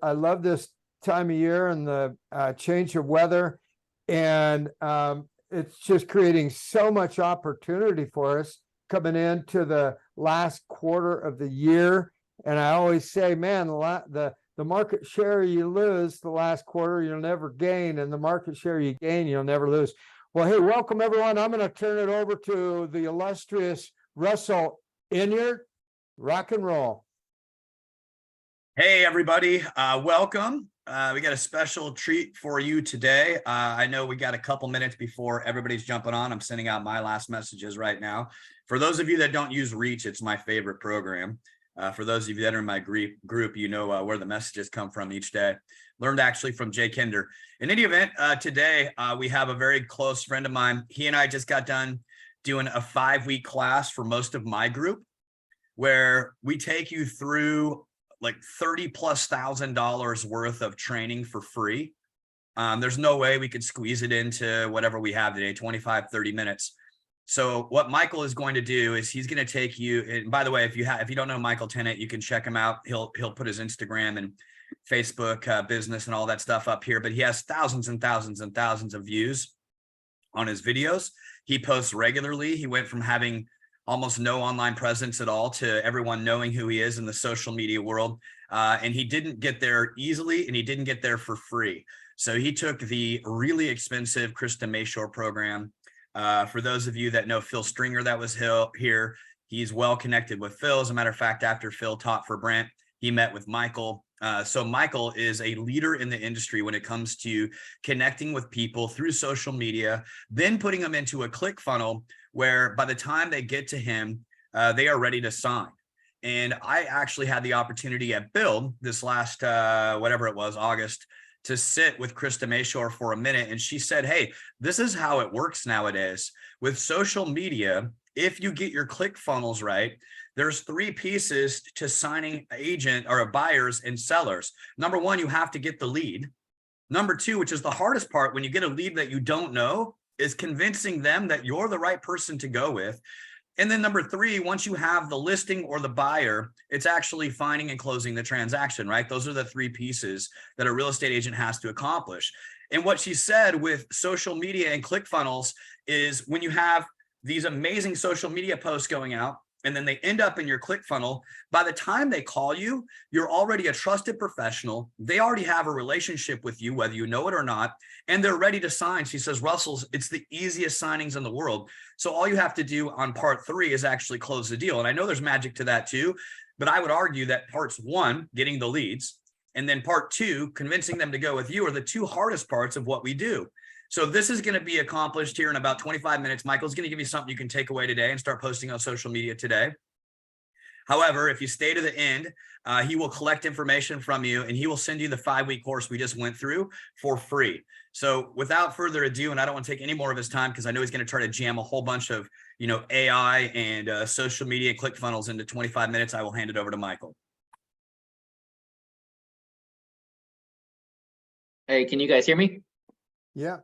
I love this time of year and the change of weather. And it's just creating so much opportunity for us coming into the last quarter of the year. And I always say, man, the market share you lose the last quarter, you'll never gain. And the market share you gain, you'll never lose. Well, hey, welcome everyone. I'm going to turn it over to the illustrious Russell Inyard. Rock and roll. Hey, everybody. Welcome. We got a special treat for you today. I know we got a couple minutes before everybody's jumping on. I'm sending out my last messages right now. For those of you that don't use Reach, it's my favorite program. For those of you that are in my group, you know where the messages come from each day. Learned actually from Jay Kinder. In any event, today we have a very close friend of mine. He and I just got done doing a 5-week class for most of my group, where we take you through like $30,000+ worth of training for free. There's no way we could squeeze it into whatever we have today, 25, 30 minutes. So what Michael is going to do is he's going to take you, and by the way, if you don't know Michael Tennant, you can check him out. He'll put his Instagram and Facebook business and all that stuff up here, but he has thousands and thousands and thousands of views on his videos. He posts regularly. He went from having almost no online presence at all to everyone knowing who he is in the social media world. And he didn't get there easily, and he didn't get there for free. So he took the really expensive Krista Mayshore program. For those of you that know Phil Stringer, that was here. He's well connected with Phil. As a matter of fact, after Phil taught for Brent, he met with Michael. So Michael is a leader in the industry when it comes to connecting with people through social media, then putting them into a click funnel where by the time they get to him, they are ready to sign. And I actually had the opportunity at Build this last, whatever it was, August, to sit with Krista Mayshore for a minute. And she said, hey, this is how it works nowadays with social media. If you get your click funnels right, there's 3 pieces to signing agent or buyers and sellers. Number 1, you have to get the lead. Number 2, which is the hardest part when you get a lead that you don't know, is convincing them that you're the right person to go with. And then number 3, once you have the listing or the buyer, it's actually finding and closing the transaction, right? Those are the 3 pieces that a real estate agent has to accomplish. And what she said with social media and ClickFunnels is when you have these amazing social media posts going out, and then they end up in your ClickFunnel, by the time they call you, you're already a trusted professional. They already have a relationship with you, whether you know it or not, and they're ready to sign. She says, Russell's, it's the easiest signings in the world. So all you have to do on part 3 is actually close the deal. And I know there's magic to that too, but I would argue that parts 1, getting the leads, and then part 2, convincing them to go with you, are the 2 hardest parts of what we do. So this is going to be accomplished here in about 25 minutes. Michael's going to give you something you can take away today and start posting on social media today. However, if you stay to the end, he will collect information from you, and he will send you the 5-week course we just went through for free. So without further ado, and I don't want to take any more of his time because I know he's going to try to jam a whole bunch of, AI and social media ClickFunnels into 25 minutes, I will hand it over to Michael. Hey, can you guys hear me? Yeah.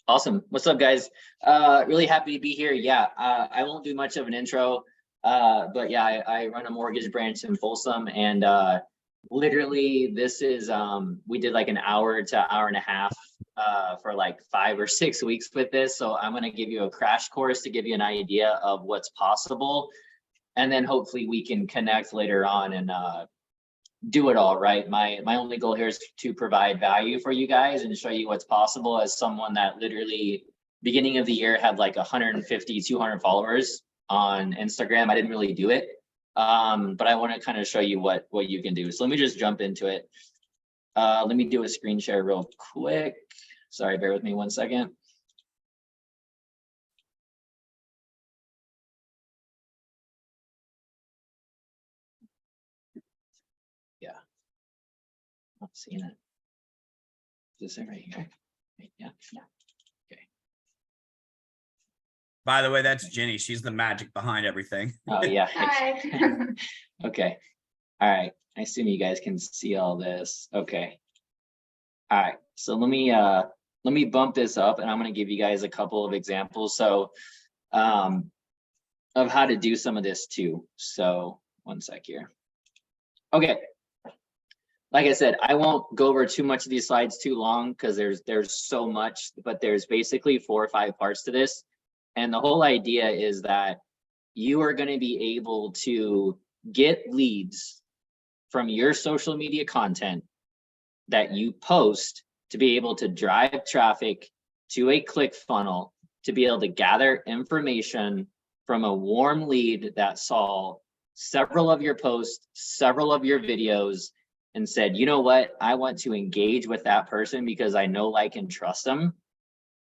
Awesome. What's up, guys? Really happy to be here. Yeah, I won't do much of an intro, but yeah, I run a mortgage branch in Folsom, and literally this is, we did like an hour to hour and a half for like 5 or 6 weeks with this. So I'm going to give you a crash course to give you an idea of what's possible. And then hopefully we can connect later on and do it all, right? My only goal here is to provide value for you guys and show you what's possible as someone that literally beginning of the year had like 150, 200 followers on Instagram. I didn't really do it, but I want to kind of show you what you can do. So let me just jump into it. Let me do a screen share real quick. Sorry, bear with me 1 second. Yeah, not seeing it. Is this it right here? Yeah. Okay. By the way, that's Jenny. She's the magic behind everything. Oh yeah. Hi. Okay. All right. I assume you guys can see all this. Okay. All right. So let me bump this up, and I'm going to give you guys a couple of examples. So of how to do some of this too. So 1 sec here. Okay. like I said, I won't go over too much of these slides too long because there's so much, but there's basically 4 or 5 parts to this. And the whole idea is that you are going to be able to get leads from your social media content that you post to be able to drive traffic to a click funnel, to be able to gather information from a warm lead that saw several of your posts, several of your videos, and said, you know what, I want to engage with that person because I know, like, and trust them.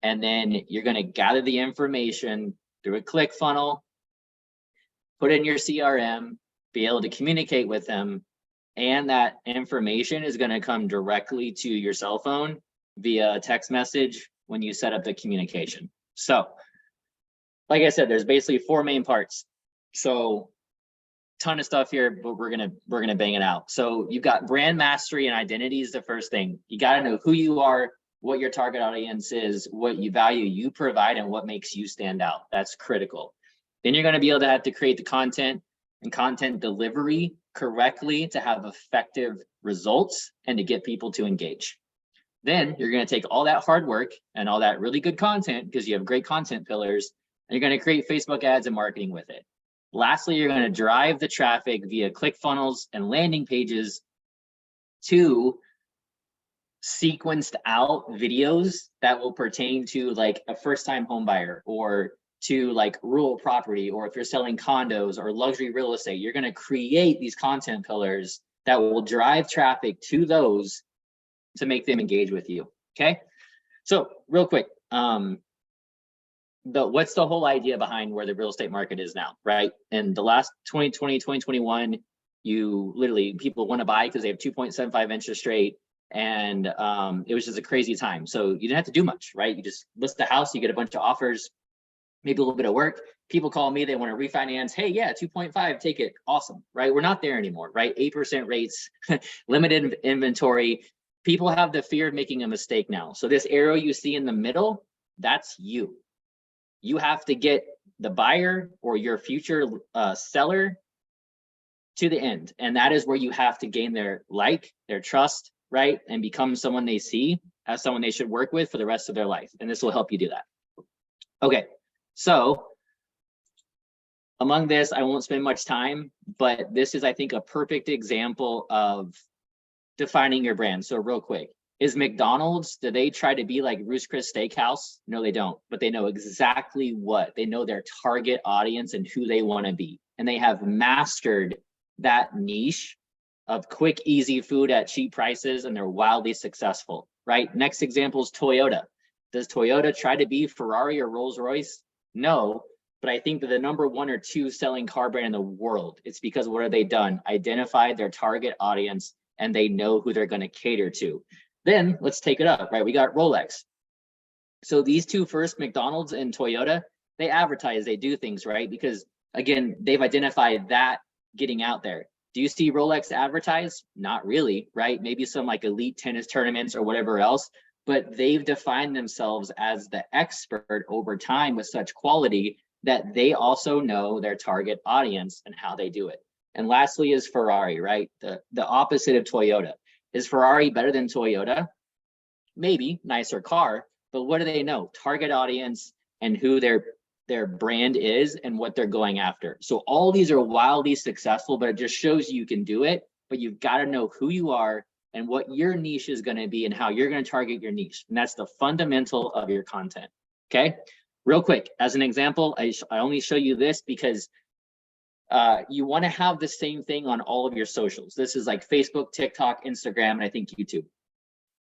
And then you're going to gather the information through a click funnel, put it in your CRM, be able to communicate with them, and that information is going to come directly to your cell phone via text message when you set up the communication. So, like I said, there's basically 4 main parts. So, ton of stuff here, but we're gonna bang it out. So you've got brand mastery and identity is the first thing. You got to know who you are, what your target audience is, what you value you provide, and what makes you stand out. That's critical. Then you're going to be able to have to create the content and content delivery correctly to have effective results and to get people to engage. Then you're going to take all that hard work and all that really good content, because you have great content pillars, and you're going to create Facebook ads and marketing with it. Lastly, you're going to drive the traffic via ClickFunnels and landing pages to sequenced out videos that will pertain to like a first-time home buyer, or to like rural property, or if you're selling condos or luxury real estate. You're going to create these content pillars that will drive traffic to those to make them engage with you. Okay, so real quick, what's the whole idea behind where the real estate market is now, right? In the last 2020, 2021, you literally, people want to buy because they have 2.75 interest rate, and it was just a crazy time. So you didn't have to do much, right? You just list the house, you get a bunch of offers, maybe a little bit of work. People call me, they want to refinance. Hey, yeah, 2.5, take it. Awesome, right? We're not there anymore, right? 8% rates, limited inventory. People have the fear of making a mistake now. So this arrow you see in the middle, that's you. You have to get the buyer or your future seller to the end. And that is where you have to gain their like, their trust, right? And become someone they see as someone they should work with for the rest of their life. And this will help you do that. Okay, so among this, I won't spend much time, but this is, I think, a perfect example of defining your brand. So real quick. Is McDonald's, do they try to be like Ruth's Chris Steakhouse? No, they don't, but they know exactly what. They know their target audience and who they want to be. And they have mastered that niche of quick, easy food at cheap prices, and they're wildly successful, right? Next example is Toyota. Does Toyota try to be Ferrari or Rolls-Royce? No, but I think that the number 1 or 2 selling car brand in the world, it's because what have they done? Identified their target audience, and they know who they're going to cater to. Then let's take it up, right? We got Rolex. So these 2 first, McDonald's and Toyota, they advertise, they do things, right? Because again, they've identified that getting out there. Do you see Rolex advertise? Not really, right? Maybe some like elite tennis tournaments or whatever else, but they've defined themselves as the expert over time with such quality that they also know their target audience and how they do it. And lastly is Ferrari, right? The opposite of Toyota. Is Ferrari better than Toyota? Maybe, nicer car, but what do they know? Target audience and who their brand is and what they're going after. So all these are wildly successful, but it just shows you can do it, but you've got to know who you are and what your niche is going to be and how you're going to target your niche. And that's the fundamental of your content. Okay, real quick, as an example, I only show you this because you want to have the same thing on all of your socials. This is like Facebook, TikTok, Instagram, and I think YouTube.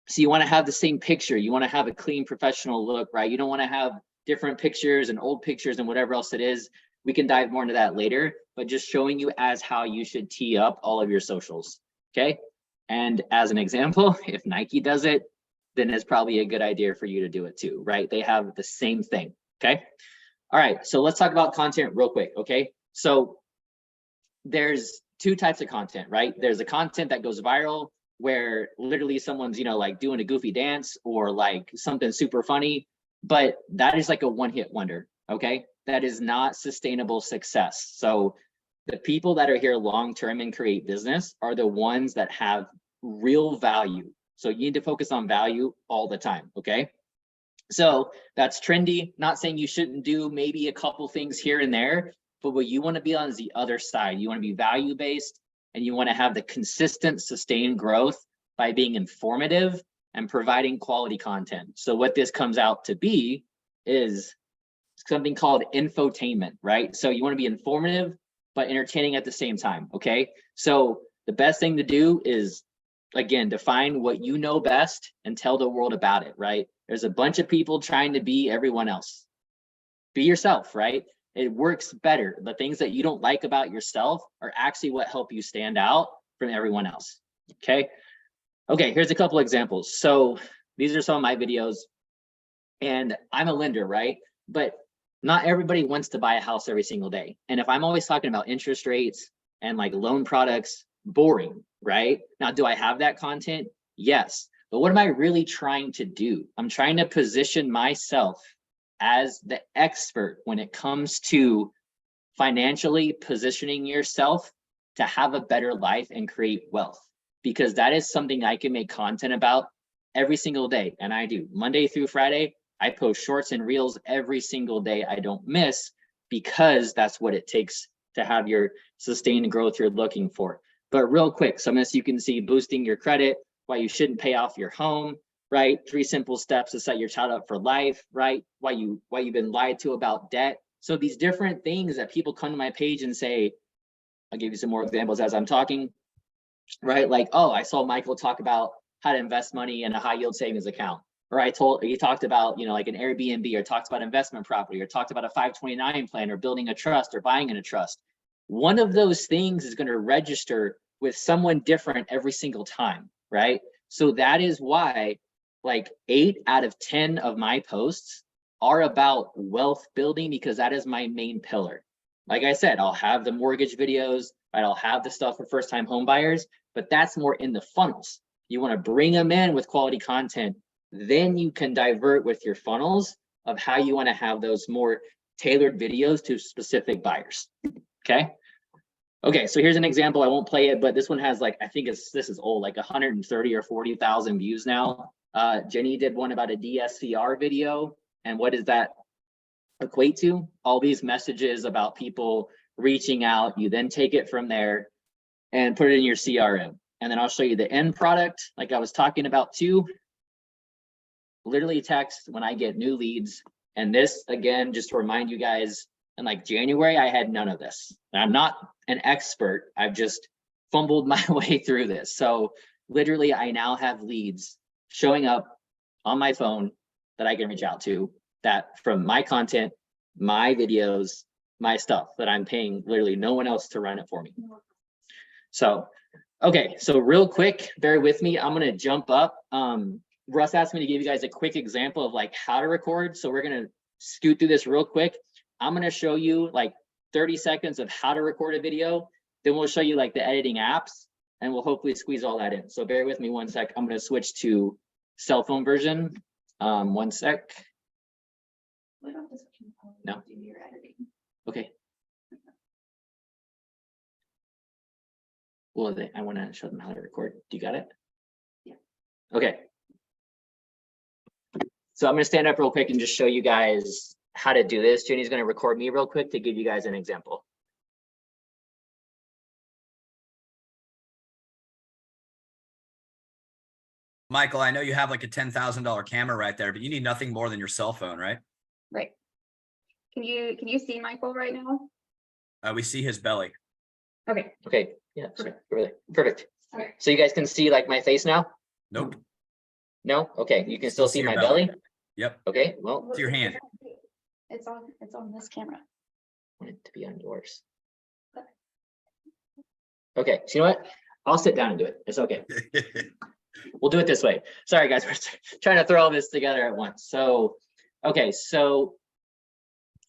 So you want to have the same picture. You want to have a clean, professional look, right? You don't want to have different pictures and old pictures and whatever else it is. We can dive more into that later, but just showing you as how you should tee up all of your socials, okay? And as an example, if Nike does it, then it's probably a good idea for you to do it too, right? They have the same thing, okay? All right, so let's talk about content real quick, okay? So there's 2 types of content, right? There's the content that goes viral where literally someone's, you know, like doing a goofy dance or like something super funny, but that is like a one-hit wonder, okay? That is not sustainable success. So the people that are here long-term and create business are the ones that have real value. So you need to focus on value all the time, okay? So that's trendy. Not saying you shouldn't do maybe a couple things here and there, but what you want to be on is the other side. You want to be value-based, and you want to have the consistent, sustained growth by being informative and providing quality content. So what this comes out to be is something called infotainment, right? So you want to be informative, but entertaining at the same time, okay? So the best thing to do is, again, define what you know best and tell the world about it, right? There's a bunch of people trying to be everyone else. Be yourself, right? It works better. The things that you don't like about yourself are actually what help you stand out from everyone else, okay? Okay, here's a couple examples. So these are some of my videos, and I'm a lender, right? But not everybody wants to buy a house every single day. And if I'm always talking about interest rates and like loan products, boring, right? Now, do I have that content? Yes. But what am I really trying to do? I'm trying to position myself as the expert when it comes to financially positioning yourself to have a better life and create wealth, because that is something I can make content about every single day. And I do Monday through Friday. I post shorts and reels every single day. I don't miss, because that's what it takes to have your sustained growth you're looking for. But real quick, some of this you can see: boosting your credit, why you shouldn't pay off your home, right? 3 simple steps to set your child up for life, right? Why you've been lied to about debt. So these different things that people come to my page and say, I'll give you some more examples as I'm talking, right? Like, oh, I saw Michael talk about how to invest money in a high yield savings account. Or he talked about, like an Airbnb, or talked about investment property, or talked about a 529 plan, or building a trust, or buying in a trust. One of those things is going to register with someone different every single time, right? So that is why like 8 out of 10 of my posts are about wealth building, because that is my main pillar. Like I said, I'll have the mortgage videos, right? I'll have the stuff for first-time home buyers, but that's more in the funnels. You want to bring them in with quality content. Then you can divert with your funnels of how you want to have those more tailored videos to specific buyers. Okay, so here's an example. I won't play it, but this one has like, I think this is old, like 130 or 40,000 views now. Jenny did one about a DSCR video. And what does that equate to? All these messages about people reaching out. You then take it from there and put it in your CRM. And then I'll show you the end product, like I was talking about too. Literally text when I get new leads. And this, again, just to remind you guys, in like January, I had none of this. And I'm not an expert. I've just fumbled my way through this. So literally, I now have leads showing up on my phone that I can reach out to, that from my content, my videos, my stuff, that I'm paying literally no one else to run it for me. So, okay, so real quick, bear with me. I'm gonna jump up. Russ asked me to give you guys a quick example of like how to record. So we're gonna scoot through this real quick. I'm gonna show you like 30 seconds of how to record a video. Then we'll show you like the editing apps, and we'll hopefully squeeze all that in. So bear with me one sec. I'm gonna switch to cell phone version. One sec. No. Okay. Well, I want to show them how to record. Do you got it? Yeah. Okay. So I'm going to stand up real quick and just show you guys how to do this. Jenny's going to record me real quick to give you guys an example. Michael, I know you have like a $10,000 camera right there, but you need nothing more than your cell phone, right? Right. Can you see Michael right now? We see his belly. Okay. Okay. Yeah. Sorry. Over there. Perfect. Okay. So you guys can see like my face now? Nope. No? Okay. You can still see your my belly? Yep. Okay. Well, It's your hand. It's on this camera. I want it to be on yours. Okay. So you know what? I'll sit down and do it. It's okay. We'll do it this way. Sorry, guys. We're trying to throw all this together at once. So, okay. So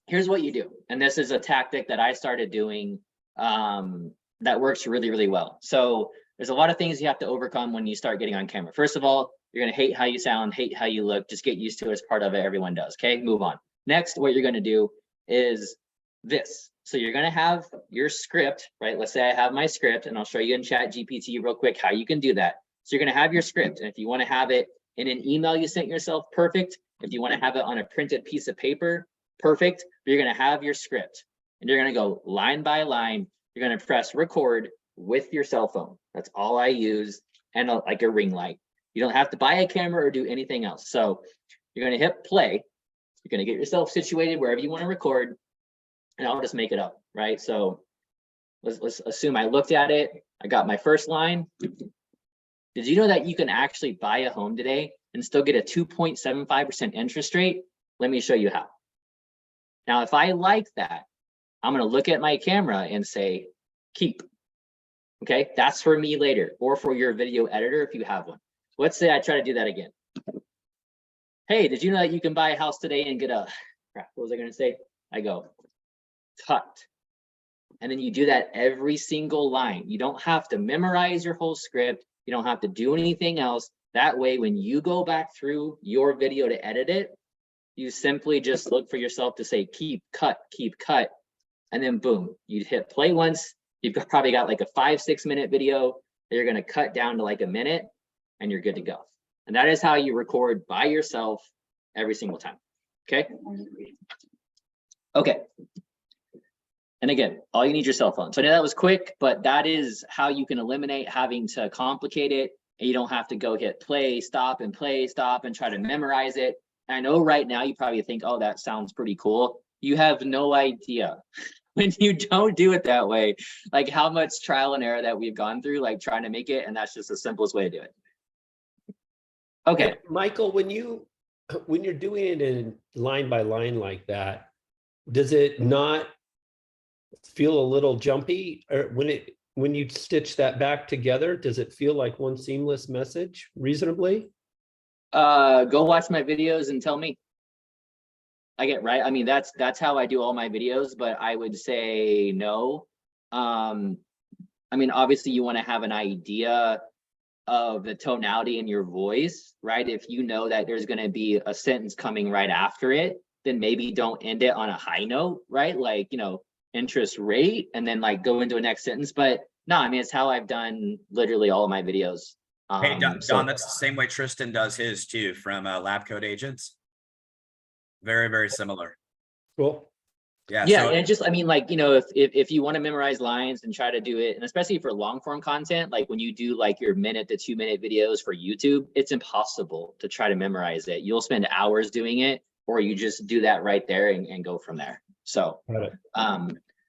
here's what you do. And this is a tactic that I started doing that works really, really well. So there's a lot of things you have to overcome when you start getting on camera. First of all, you're going to hate how you sound, hate how you look. Just get used to it as part of it. Everyone does. Okay, move on. Next, what you're going to do is this. So you're going to have your script, right? Let's say I have my script, and I'll show you in Chat GPT real quick how you can do that. So you're going to have your script. And if you want to have it in an email you sent yourself, perfect. If you want to have it on a printed piece of paper, perfect. But you're going to have your script and you're going to go line by line. You're going to press record with your cell phone. That's all I use, and like a ring light. You don't have to buy a camera or do anything else. So you're going to hit play. You're going to get yourself situated wherever you want to record, and I'll just make it up, right? So let's assume I looked at it. I got my first line. Did you know that you can actually buy a home today and still get a 2.75% interest rate? Let me show you how. Now, if I like that, I'm going to look at my camera and say, keep. Okay, that's for me later, or for your video editor if you have one. Let's say I try to do that again. Hey, did you know that you can buy a house today and get a, crap, what was I going to say? I go, cut. And then you do that every single line. You don't have to memorize your whole script. You don't have to do anything else. That way, when you go back through your video to edit it, you simply just look for yourself to say, keep, cut, and then boom, you hit play once. You've probably got like a 5-6 minute video that you're going to cut down to like a minute, and you're good to go. And that is how you record by yourself every single time. Okay. Okay. And again, all you need is your cell phone. So I know that was quick, but that is how you can eliminate having to complicate it. And you don't have to go hit play, stop, and try to memorize it. And I know right now you probably think, oh, that sounds pretty cool. You have no idea when you don't do it that way, like how much trial and error that we've gone through, like trying to make it. And that's just the simplest way to do it. Okay. Michael, when you're doing it in line by line like that, does it not feel a little jumpy? Or when you stitch that back together, does it feel like one seamless message reasonably? Go watch my videos and tell me. I get right. I mean, that's how I do all my videos, but I would say no. I mean, obviously you want to have an idea of the tonality in your voice, right? If you know that there's going to be a sentence coming right after it, then maybe don't end it on a high note, right? Like, you know, interest rate, and then like go into a next sentence. But no, I mean, it's how I've done literally all of my videos. Hey, Don, that's the same way Tristan does his too, from Lab Coat Agents. Very, very similar. Cool. Yeah. Yeah, So, and just, I mean, like, you know, if you want to memorize lines and try to do it, and especially for long form content, like when you do like your 1 to 2 minute videos for YouTube, it's impossible to try to memorize it. You'll spend hours doing it, or you just do that right there and go from there. So,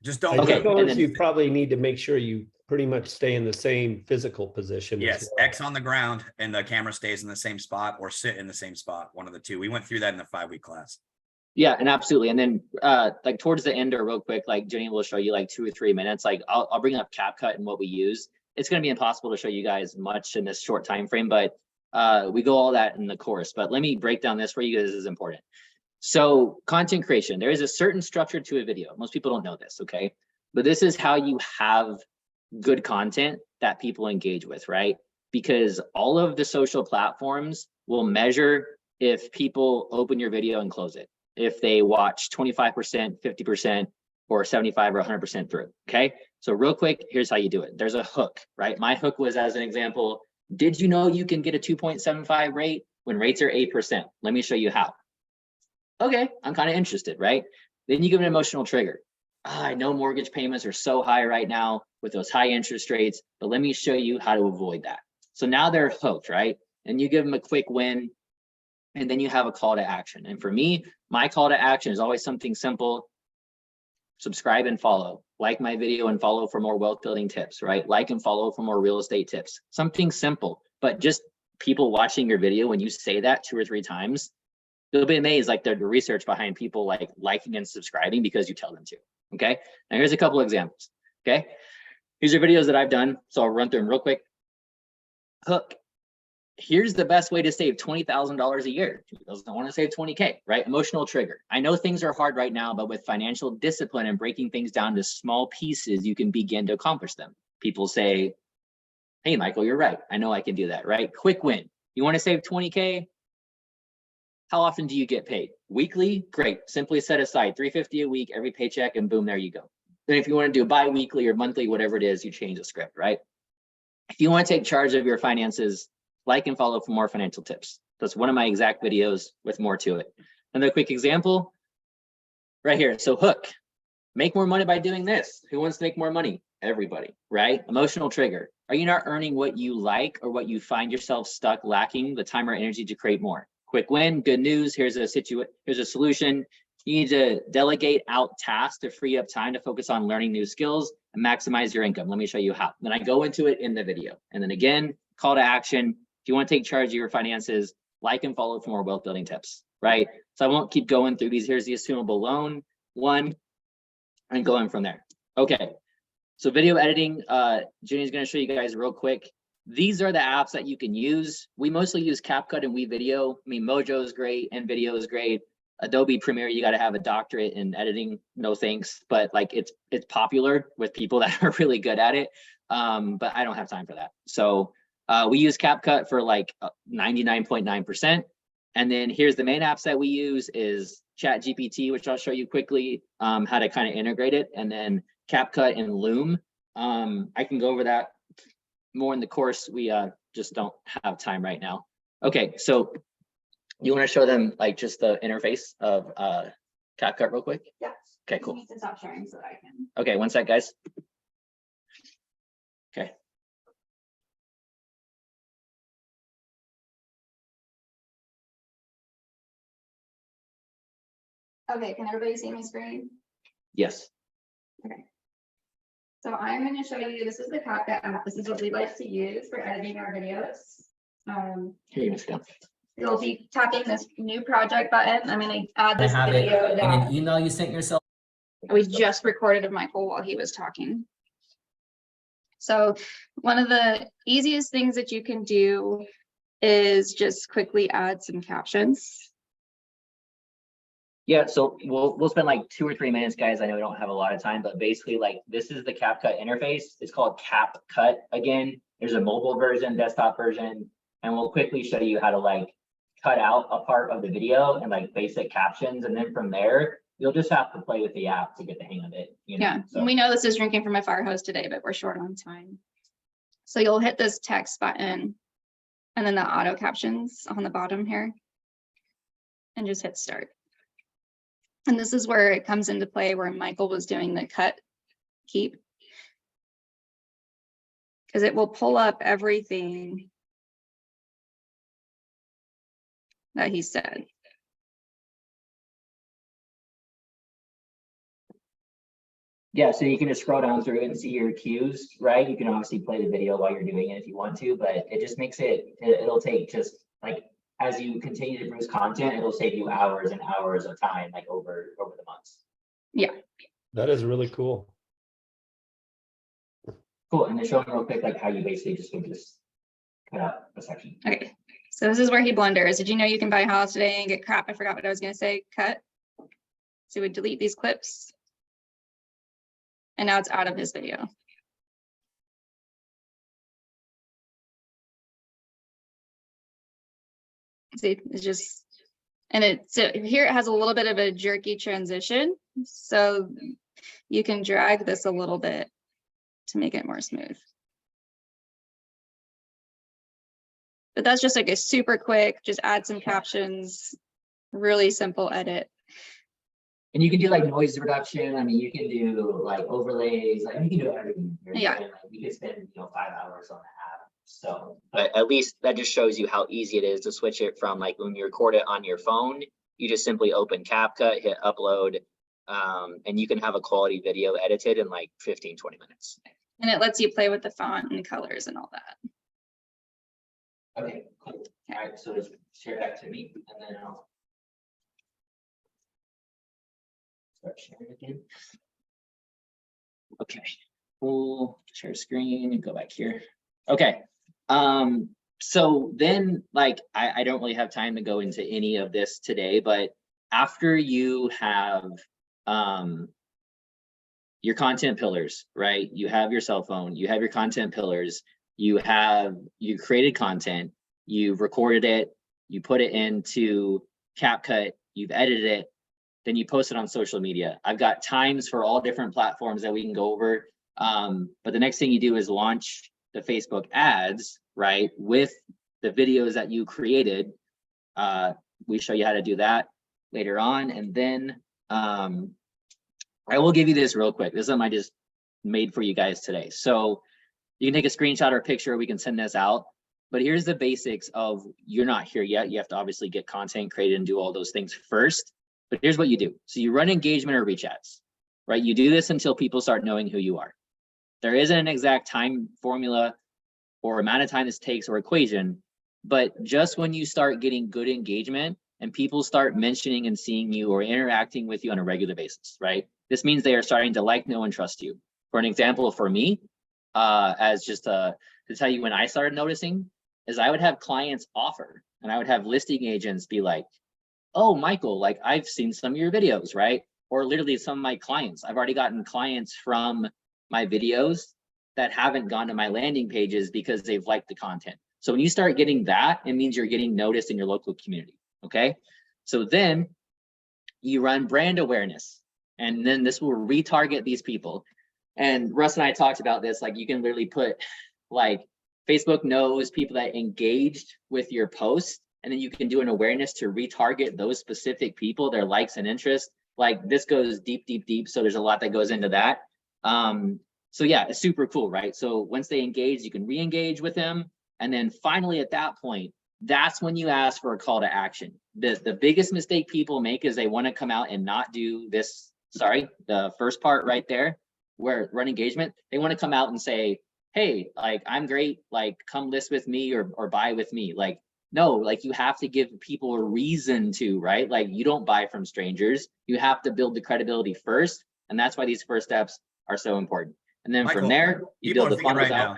just don't. I suppose and then, you probably need to make sure you pretty much stay in the same physical position. Yes, as well. X on the ground and the camera stays in the same spot, or sit in the same spot, one of the two. We went through that in the 5-week class. yeah, and absolutely. And then like towards the end or real quick, like Jenny will show you like 2 or 3 minutes. Like I'll bring up CapCut and what we use. It's going to be impossible to show you guys much in this short time frame, but we go all that in the course. But let me break down this for you because this is important. So content creation, there is a certain structure to a video. Most people don't know this, okay? But this is how you have good content that people engage with, right? Because all of the social platforms will measure if people open your video and close it, if they watch 25%, 50%, or 75 or 100% through, okay? So real quick, here's how you do it. There's a hook, right? My hook was, as an example, did you know you can get a 2.75 rate when rates are 8%? Let me show you how. Okay, I'm kind of interested, right? Then you give an emotional trigger. I know mortgage payments are so high right now with those high interest rates, but let me show you how to avoid that. So now they're hooked, right? And you give them a quick win, and then you have a call to action. And for me, my call to action is always something simple. Subscribe and follow. Like my video and follow for more wealth building tips, right? Like and follow for more real estate tips. Something simple, but just people watching your video, when you say that 2 or 3 times, you'll be amazed, like the research behind people like liking and subscribing because you tell them to, okay? Now here's a couple examples, okay? These are videos that I've done, so I'll run through them real quick. Hook. Here's the best way to save $20,000 a year. Who doesn't want to save 20K, right? Emotional trigger. I know things are hard right now, but with financial discipline and breaking things down to small pieces, you can begin to accomplish them. People say, hey, Michael, you're right. I know I can do that, right? Quick win. You want to save 20K? How often do you get paid? Weekly? Great. Simply set aside $350 a week, every paycheck, and boom, there you go. Then if you want to do bi-weekly or monthly, whatever it is, you change the script, right? If you want to take charge of your finances, like and follow for more financial tips. That's one of my exact videos with more to it. Another quick example right here. So hook, make more money by doing this. Who wants to make more money? Everybody, right? Emotional trigger. Are you not earning what you like or what you find yourself stuck lacking the time or energy to create more? Quick win, good news. Here's a solution. You need to delegate out tasks to free up time to focus on learning new skills and maximize your income. Let me show you how. Then I go into it in the video. And then again, call to action. If you want to take charge of your finances, like and follow for more wealth building tips, right? So I won't keep going through these. Here's the assumable loan one and going from there. Okay. So video editing, Jenny's going to show you guys real quick. These are the apps that you can use. We mostly use CapCut and WeVideo. I mean, Mojo is great and Video is great. Adobe Premiere, you got to have a doctorate in editing. No thanks, but like it's popular with people that are really good at it. But I don't have time for that. So we use CapCut for like 99.9%. And then here's the main apps that we use is ChatGPT, which I'll show you quickly how to kind of integrate it, and then CapCut and Loom. I can go over that more in the course. We just don't have time right now. Okay, so you want to show them like just the interface of CapCut real quick? Yeah. Okay, cool. You need to stop sharing so that I can. Okay, one sec, guys. Okay. Okay, can everybody see my screen? Yes. So I'm going to show you, this is the CapCut app. This is what we like to use for editing our videos. Here you go. You'll be tapping this new project button. I'm going to add I this have it video in that an email you sent yourself. we just recorded of Michael while he was talking. So one of the easiest things that you can do is just quickly add some captions. Yeah, so we'll spend like 2 or 3 minutes, guys. I know we don't have a lot of time, but basically like this is the CapCut interface. It's called CapCut again. There's a mobile version, desktop version, and we'll quickly show you how to like cut out a part of the video and like basic captions. And then from there, you'll just have to play with the app to get the hang of it. You know? Yeah, So we know this is drinking from a fire hose today, but we're short on time. So you'll hit this text button and then the auto captions on the bottom here and just hit start. And this is where it comes into play where Michael was doing the cut keep. Because it will pull up everything that he said. yeah, so you can just scroll down through and see your cues, right? You can obviously play the video while you're doing it if you want to, but it just makes it'll take just like, as you continue to produce content, it'll save you hours and hours of time, like over the months. Yeah. That is really cool. Cool, and then show them real quick, like how you basically just would just cut out a section. Okay. So this is where he blunders. Did you know you can buy a house today and get crap? I forgot what I was going to say. Cut. So we delete these clips. And now it's out of his video. See, it's just, and so here it has a little bit of a jerky transition. So you can drag this a little bit to make it more smooth. But that's just like a super quick, just add some captions, really simple edit. And you can do like noise reduction. I mean, you can do like overlays, like you can do everything. Yeah. Like, you could spend 5 hours on the app. So, but at least that just shows you how easy it is to switch it from like when you record it on your phone, you just simply open CapCut, hit upload, and you can have a quality video edited in like 15, 20 minutes. And it lets you play with the font and colors and all that. Okay, cool. All right, so just share that to me and then I'll start sharing again. Okay, cool. Share screen and go back here. Okay. So then like I don't really have time to go into any of this today, but after you have your content pillars, right? You have your cell phone, you have your content pillars, you created content, you've recorded it, you put it into CapCut, you've edited it, then you post it on social media. I've got times for all different platforms that we can go over. But the next thing you do is launch the Facebook ads, right, with the videos that you created. We show you how to do that later on. And then I will give you this real quick. This is something I just made for you guys today. So you can take a screenshot or a picture, we can send this out. But here's the basics of, you're not here yet. You have to obviously get content created and do all those things first. But here's what you do. So you run engagement or reach ads, right? You do this until people start knowing who you are. There isn't an exact time formula or amount of time this takes or equation, but just when you start getting good engagement and people start mentioning and seeing you or interacting with you on a regular basis, right? This means they are starting to like, know, and trust you. For an example, for me, as just to tell you when I started noticing, is I would have clients offer, and I would have listing agents be like, oh, Michael, like I've seen some of your videos, right? Or literally some of my clients, I've already gotten clients from my videos that haven't gone to my landing pages because they've liked the content. So when you start getting that, it means you're getting noticed in your local community, okay? So then you run brand awareness, and then this will retarget these people. And Russ and I talked about this, like you can literally put like Facebook knows people that engaged with your post, and then you can do an awareness to retarget those specific people, their likes and interests. Like this goes deep, deep, deep. So there's a lot that goes into that. So yeah, it's super cool, right? So once they engage, you can re-engage with them. And then finally at that point, that's when you ask for a call to action. The biggest mistake people make is they want to come out and not do this, the first part right there, where run engagement. They want to come out and say, hey, like I'm great, like come list with me or buy with me. Like, no, like you have to give people a reason to, right? Like you don't buy from strangers. You have to build the credibility first. And that's why these first steps are so important. And then Michael, from there, you people build are the thinking funnels right out.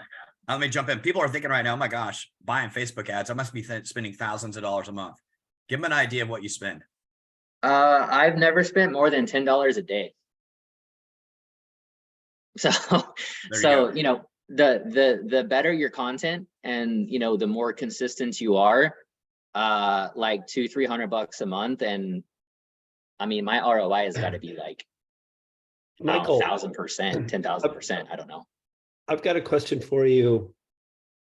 now. Let me jump in. People are thinking right now, oh my gosh, buying Facebook ads, I must be spending thousands of dollars a month. Give them an idea of what you spend. I've never spent more than $10 a day. So, you know, the better your content and, you know, the more consistent you are, like $200-300 a month. And I mean, my ROI has got to be like, Michael, 1,000%, 10,000%. I don't know. I've got a question for you.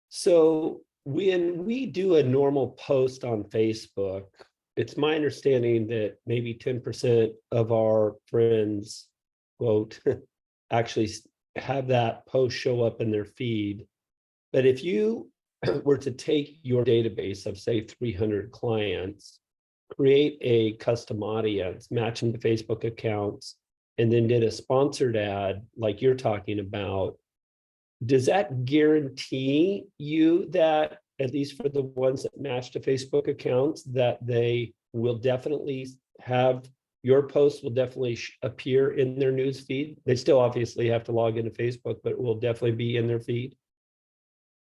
So when we do a normal post on Facebook, it's my understanding that maybe 10% of our friends, quote, actually have that post show up in their feed. But if you were to take your database of say 300 clients, create a custom audience, match them to Facebook accounts, and then did a sponsored ad like you're talking about, does that guarantee you that, at least for the ones that match to Facebook accounts, that they will definitely have your posts will definitely appear in their news feed? They still obviously have to log into Facebook, but it will definitely be in their feed.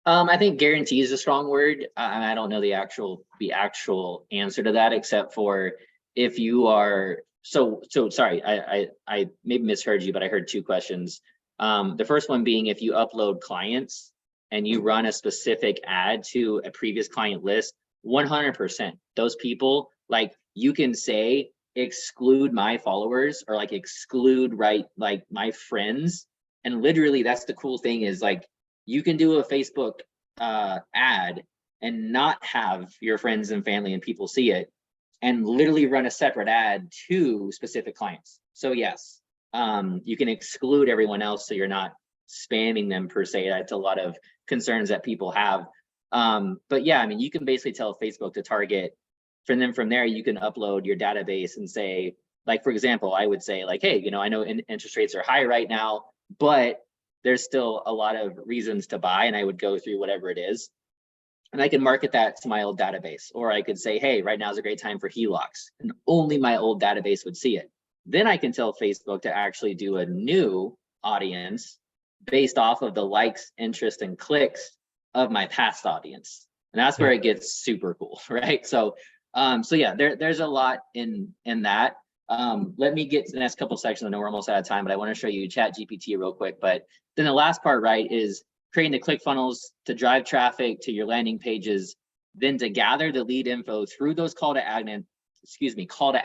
I think guarantee is a strong word. I don't know the actual answer to that, except for if you are, so sorry, I maybe misheard you, but I heard two questions. The first one being, if you upload clients and you run a specific ad to a previous client list, 100%, those people, like you can say, exclude my followers, or like exclude, right, like my friends. And literally that's the cool thing, is like you can do a Facebook ad and not have your friends and family and people see it, and literally run a separate ad to specific clients. So yes, you can exclude everyone else so you're not spamming them per se. That's a lot of concerns that people have. But yeah, I mean, you can basically tell Facebook to target. And then from there, you can upload your database and say, like, for example, I would say like, hey, you know, I know interest rates are high right now, but there's still a lot of reasons to buy. And I would go through whatever it is. And I can market that to my old database. Or I could say, hey, right now is a great time for HELOCs. And only my old database would see it. Then I can tell Facebook to actually do a new audience based off of the likes, interest, and clicks of my past audience. And that's where it gets super cool, right? So yeah, there's a lot in that. Let me get to the next couple sections. I know we're almost out of time, but I want to show you ChatGPT real quick. But then the last part, right, is creating the click funnels to drive traffic to your landing pages, then to gather the lead info through those call to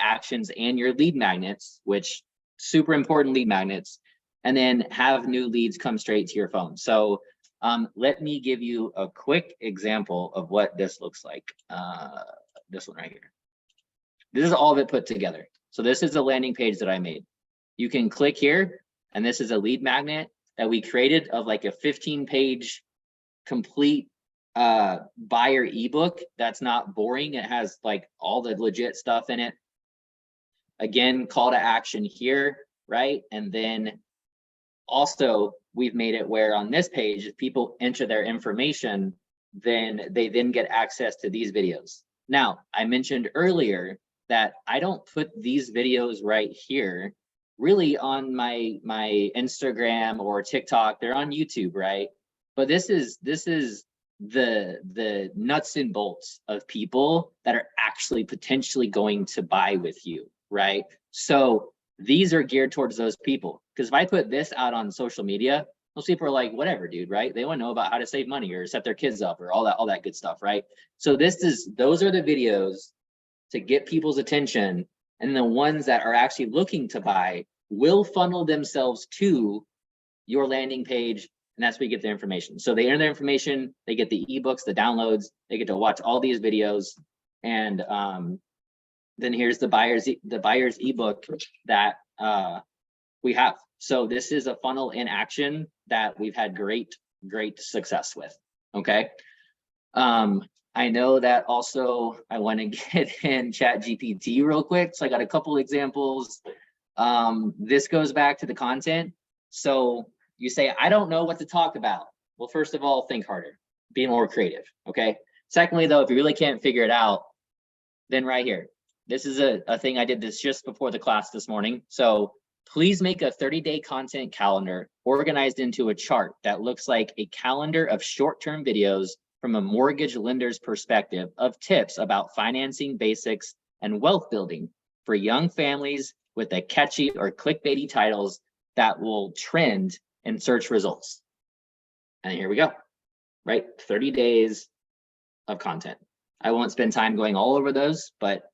actions and your lead magnets, which super important lead magnets, and then have new leads come straight to your phone. So Let me give you a quick example of what this looks like. This one right here. This is all of it put together. So this is the landing page that I made. You can click here, and this is a lead magnet that we created of like a 15-page complete buyer ebook that's not boring. It has like all the legit stuff in it. Again, call to action here, right? And then also we've made it where on this page, if people enter their information, then they then get access to these videos. Now, I mentioned earlier that I don't put these videos right here really on my Instagram or TikTok. They're on YouTube, right? But this is the nuts and bolts of people that are actually potentially going to buy with you, right? So these are geared towards those people. Because if I put this out on social media, most people are like, whatever, dude, right? They want to know about how to save money or set their kids up or all that good stuff, right? So those are the videos to get people's attention. And the ones that are actually looking to buy will funnel themselves to your landing page. And that's where you get the information. So they enter their information, they get the ebooks, the downloads, they get to watch all these videos. And then here's the buyer's ebook that we have. So this is a funnel in action that we've had great success with. Okay. I know that also I want to get in ChatGPT real quick. So I got a couple examples. This goes back to the content. So you say, I don't know what to talk about. Well, first of all, think harder, be more creative. Okay. Secondly, though, if you really can't figure it out, then right here, this is a thing I did this just before the class this morning. So please make a 30-day content calendar organized into a chart that looks like a calendar of short-term videos from a mortgage lender's perspective of tips about financing basics and wealth building for young families with a catchy or clickbaity titles that will trend in search results. And here we go, right? 30 days of content. I won't spend time going all over those, but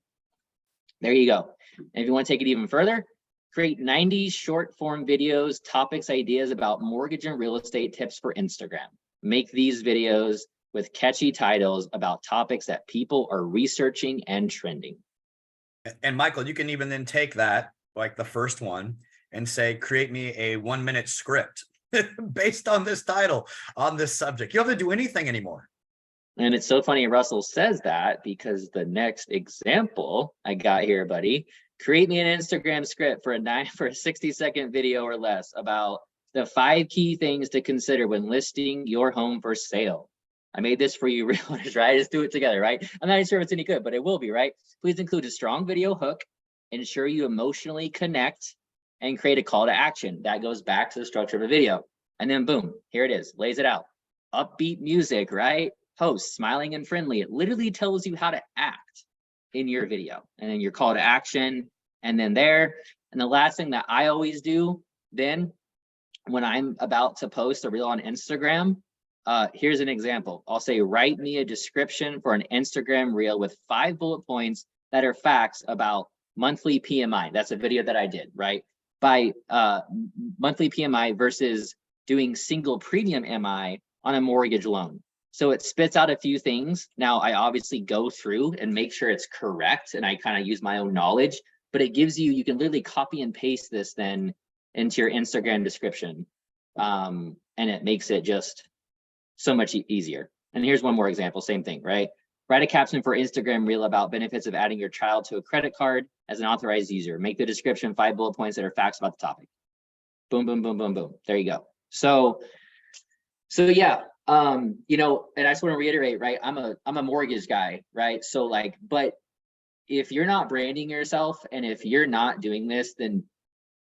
there you go. And if you want to take it even further, create 90 short form videos, topics, ideas about mortgage and real estate tips for Instagram. Make these videos with catchy titles about topics that people are researching and trending. And Michael, you can even then take that, like the first one, and say, create me a 1-minute script based on this title, on this subject. You don't have to do anything anymore. And it's so funny Russell says that, because the next example I got here, buddy, create me an Instagram script for a 60-second video or less about the 5 key things to consider when listing your home for sale. I made this for you realtors, right? Just do it together, right? I'm not even sure if it's any good, but it will be, right? Please include a strong video hook, ensure you emotionally connect, and create a call to action. That goes back to the structure of a video. And then boom, here it is, lays it out. Upbeat music, right? Post, smiling and friendly. It literally tells you how to act in your video. And then your call to action, and then there. And the last thing that I always do then, when I'm about to post a reel on Instagram, here's an example. I'll say, write me a description for an Instagram reel with 5 bullet points that are facts about monthly PMI. That's a video that I did, right? By monthly PMI versus doing single premium MI on a mortgage loan. So it spits out a few things. Now I obviously go through and make sure it's correct, and I kind of use my own knowledge, but it gives you can literally copy and paste this then into your Instagram description. And it makes it just so much easier. And here's one more example, same thing, right? Write a caption for Instagram reel about benefits of adding your child to a credit card as an authorized user. Make the description 5 bullet points that are facts about the topic. Boom, boom, boom, boom, boom. There you go. So yeah, you know, and I just want to reiterate, right? I'm a mortgage guy, right? So like, but if you're not branding yourself and if you're not doing this, then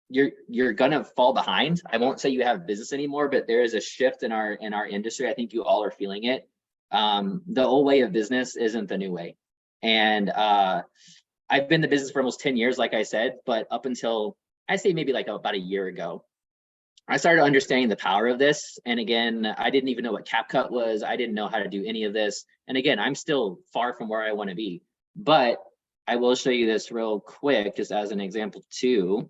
you're gonna fall behind. I won't say you have business anymore, but there is a shift in our industry. I think you all are feeling it. The old way of business isn't the new way. And I've been in the business for almost 10 years, like I said, but up until I say maybe like about a year ago, I started understanding the power of this. And again, I didn't even know what CapCut was. I didn't know how to do any of this. And again, I'm still far from where I want to be, but I will show you this real quick, just as an example too,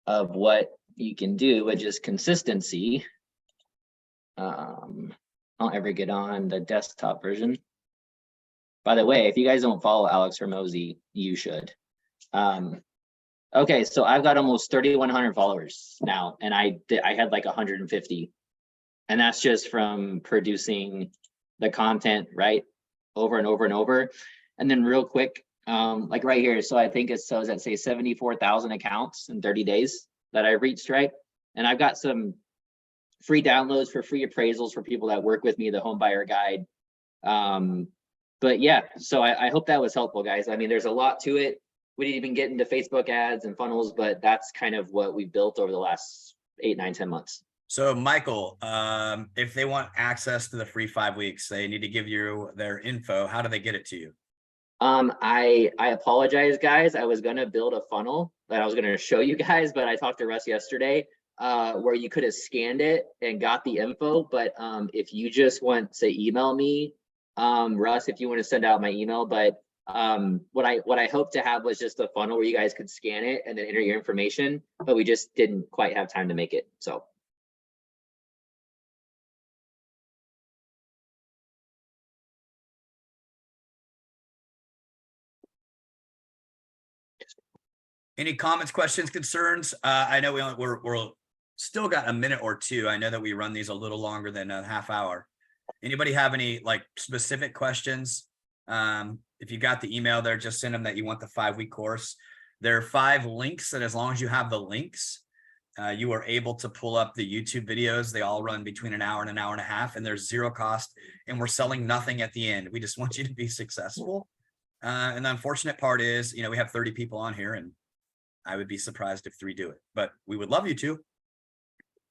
of what you can do with just consistency. I'll ever get on the desktop version. By the way, if you guys don't follow Alex Hermosi, you should. Okay, so I've got almost 3,100 followers now, and I had like 150, and that's just from producing the content, right, over and over and over. And then real quick, like right here, so I think it shows that say 74,000 accounts in 30 days that I reached, right? And I've got some free downloads for free appraisals for people that work with me, the home buyer guide. But yeah, so I hope that was helpful, guys. I mean, there's a lot to it. We didn't even get into Facebook ads and funnels, but that's kind of what we built over the last 8, 9, 10 months. So Michael, if they want access to the free 5 weeks, they need to give you their info. How do they get it to you? I apologize, guys. I was gonna build a funnel that I was gonna show you guys, but I talked to Russ yesterday, where you could have scanned it and got the info. But if you just want to email me, Russ, if you want to send out my email, but what I hope to have was just a funnel where you guys could scan it and then enter your information, but we just didn't quite have time to make it. So. Any comments, questions, concerns? I know we're still got a minute or two. I know that we run these a little longer than a half hour. Anybody have any like specific questions? If you got the email there, just send them that you want the 5-week course. There are 5 links that as long as you have the links, you are able to pull up the YouTube videos. They all run between an hour and an hour and a half, and there's 0 cost, and we're selling nothing at the end. We just want you to be successful. And the unfortunate part is, you know, we have 30 people on here, and I would be surprised if 3 do it, but we would love you to.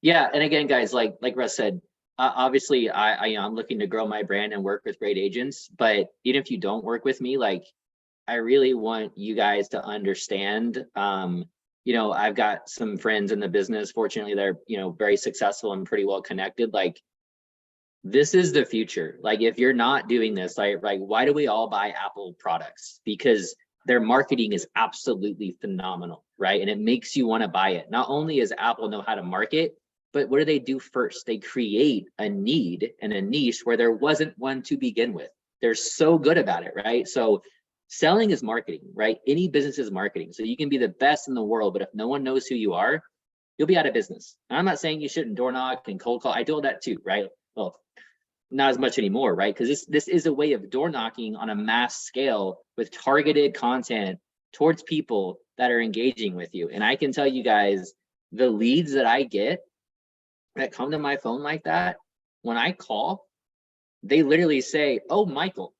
Yeah, and again, guys, like Russ said, obviously I'm looking to grow my brand and work with great agents, but even if you don't work with me, like I really want you guys to understand, you know, I've got some friends in the business, fortunately they're, you know, very successful and pretty well connected. Like this is the future. Like if you're not doing this, like why do we all buy Apple products? Because their marketing is absolutely phenomenal, right? And it makes you want to buy it. Not only does Apple know how to market, but what do they do first? They create a need and a niche where there wasn't one to begin with. They're so good about it, right? So selling is marketing, right? Any business is marketing. So you can be the best in the world, but if no one knows who you are, you'll be out of business. And I'm not saying you shouldn't door knock and cold call. I do all that too, right? Well, not as much anymore, right? Because this is a way of door knocking on a mass scale with targeted content towards people that are engaging with you. And I can tell you guys, the leads that I get that come to my phone like that, when I call, they literally say, "Oh, Michael,"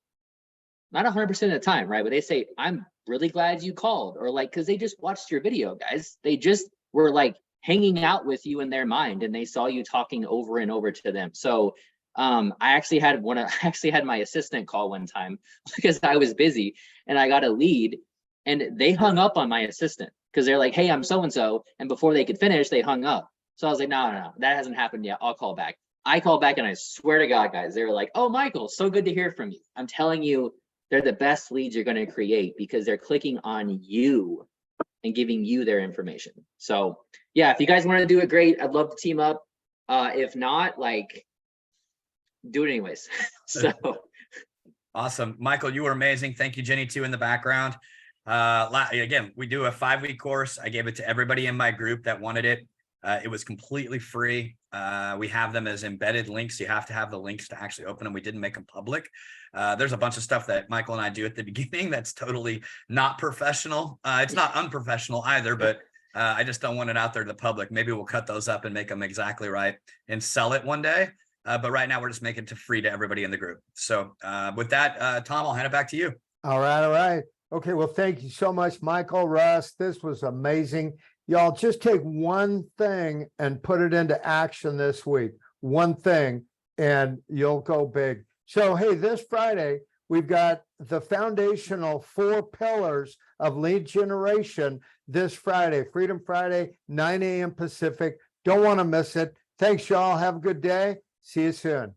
not 100% of the time, right? But they say, "I'm really glad you called," or like, because they just watched your video, guys. They just were like hanging out with you in their mind, and they saw you talking over and over to them. So I actually had my assistant call one time because I was busy and I got a lead and they hung up on my assistant because they're like, "Hey, I'm so-and-so." And before they could finish, they hung up. So I was like, no, that hasn't happened yet. I'll call back. I called back and I swear to God, guys, they were like, "Oh, Michael, so good to hear from you." I'm telling you, they're the best leads you're going to create because they're clicking on you and giving you their information. So yeah, if you guys want to do it, great. I'd love to team up. If not, like, do it anyways. So Awesome. Michael, you were amazing. Thank you, Jenny, too, in the background. Again, we do a 5-week course. I gave it to everybody in my group that wanted it. It was completely free. We have them as embedded links. You have to have the links to actually open them. We didn't make them public. There's a bunch of stuff that Michael and I do at the beginning that's totally not professional. It's not unprofessional either, but I just don't want it out there to the public. Maybe we'll cut those up and make them exactly right and sell it one day. But right now we're just making it free to everybody in the group. So with that, Tom, I'll hand it back to you. All right. Okay, well, thank you so much, Michael, Russ. This was amazing. Y'all just take one thing and put it into action this week. One thing, and you'll go big. So, hey, this Friday, we've got the foundational 4 pillars of lead generation this Friday, Freedom Friday, 9 a.m. Pacific. Don't want to miss it. Thanks, y'all. Have a good day. See you soon.